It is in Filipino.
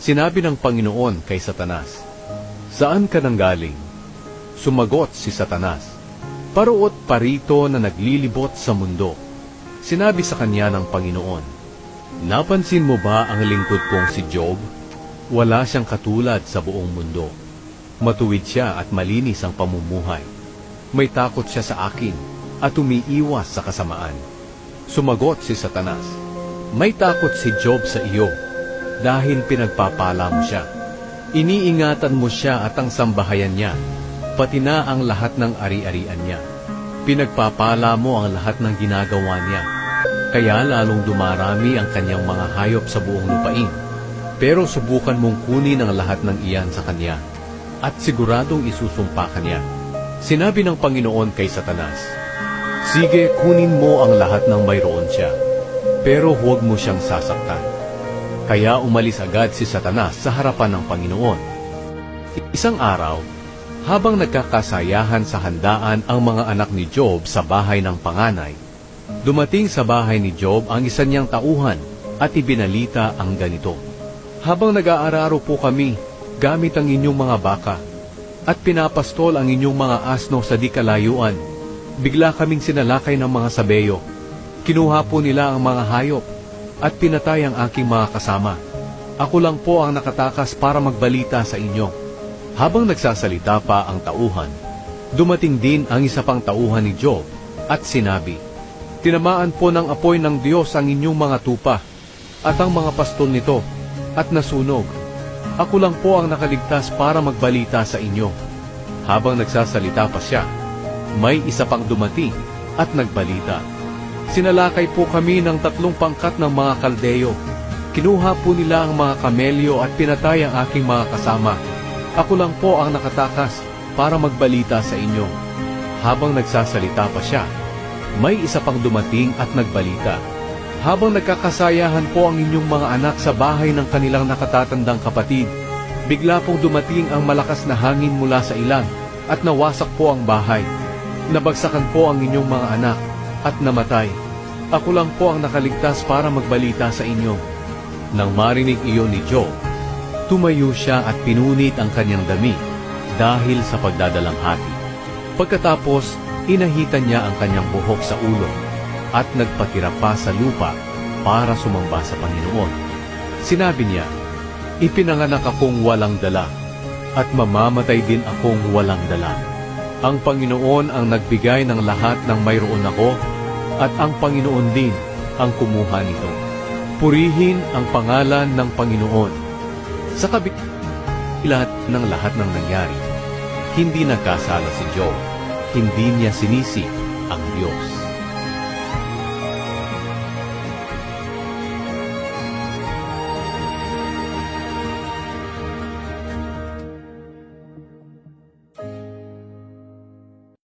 Sinabi ng Panginoon kay Satanas, "Saan ka nanggaling?" Sumagot si Satanas, "Paruot parito na naglilibot sa mundo." Sinabi sa kanya ng Panginoon, "Napansin mo ba ang lingkod kong si Job? Wala siyang katulad sa buong mundo. Matuwid siya at malinis ang pamumuhay. May takot siya sa akin at umiiwas sa kasamaan." Sumagot si Satanas, "May takot si Job sa iyo dahil pinagpapala mo siya. Iniingatan mo siya at ang sambahayan niya, pati na ang lahat ng ari-arian niya. Pinagpapala mo ang lahat ng ginagawa niya, kaya lalong dumarami ang kanyang mga hayop sa buong lupain. Pero subukan mong kunin ang lahat ng iyan sa kanya, at siguradong isusumpa ka niya." Sinabi ng Panginoon kay Satanas, "Sige, kunin mo ang lahat ng mayroon siya, pero huwag mo siyang sasaktan." Kaya umalis agad si Satanas sa harapan ng Panginoon. Isang araw, habang nagkakasayahan sa handaan ang mga anak ni Job sa bahay ng panganay, dumating sa bahay ni Job ang isa niyang tauhan at ibinalita ang ganito, "Habang nag-aararo po kami gamit ang inyong mga baka at pinapastol ang inyong mga asno sa di kalayuan, bigla kaming sinalakay ng mga sabeyo. Kinuha po nila ang mga hayop at pinatay ang aking mga kasama. Ako lang po ang nakatakas para magbalita sa inyo." Habang nagsasalita pa ang tauhan, dumating din ang isa pang tauhan ni Job at sinabi, "Tinamaan po ng apoy ng Diyos ang inyong mga tupa at ang mga pastol nito at nasunog. Ako lang po ang nakaligtas para magbalita sa inyo." Habang nagsasalita pa siya, may isa pang dumating at nagbalita, "Sinalakay po kami ng 3 pangkat ng mga Kaldeo. Kinuha po nila ang mga kamelyo at pinatay ang aking mga kasama. Ako lang po ang nakatakas para magbalita sa inyo." Habang nagsasalita pa siya, may isa pang dumating at nagbalita, "Habang nagkakasayahan po ang inyong mga anak sa bahay ng kanilang nakatatandang kapatid, bigla pong dumating ang malakas na hangin mula sa ilang at nawasak po ang bahay. Nabagsakan po ang inyong mga anak at namatay. Ako lang po ang nakaligtas para magbalita sa inyo." Nang marinig iyon ni Job, tumayo siya at pinunit ang kanyang damit dahil sa pagdadalamhati. Pagkatapos, inahitan niya ang kanyang buhok sa ulo at nagpatira pa sa lupa para sumamba sa Panginoon. Sinabi niya, "Ipinanganak akong walang dala at mamamatay din akong walang dala. Ang Panginoon ang nagbigay ng lahat ng mayroon ako at ang Panginoon din ang kumuha nito. Purihin ang pangalan ng Panginoon." Sa kabila ng lahat ng nangyari, hindi nagkasala si Job. Hindi niya sinisi ang Diyos.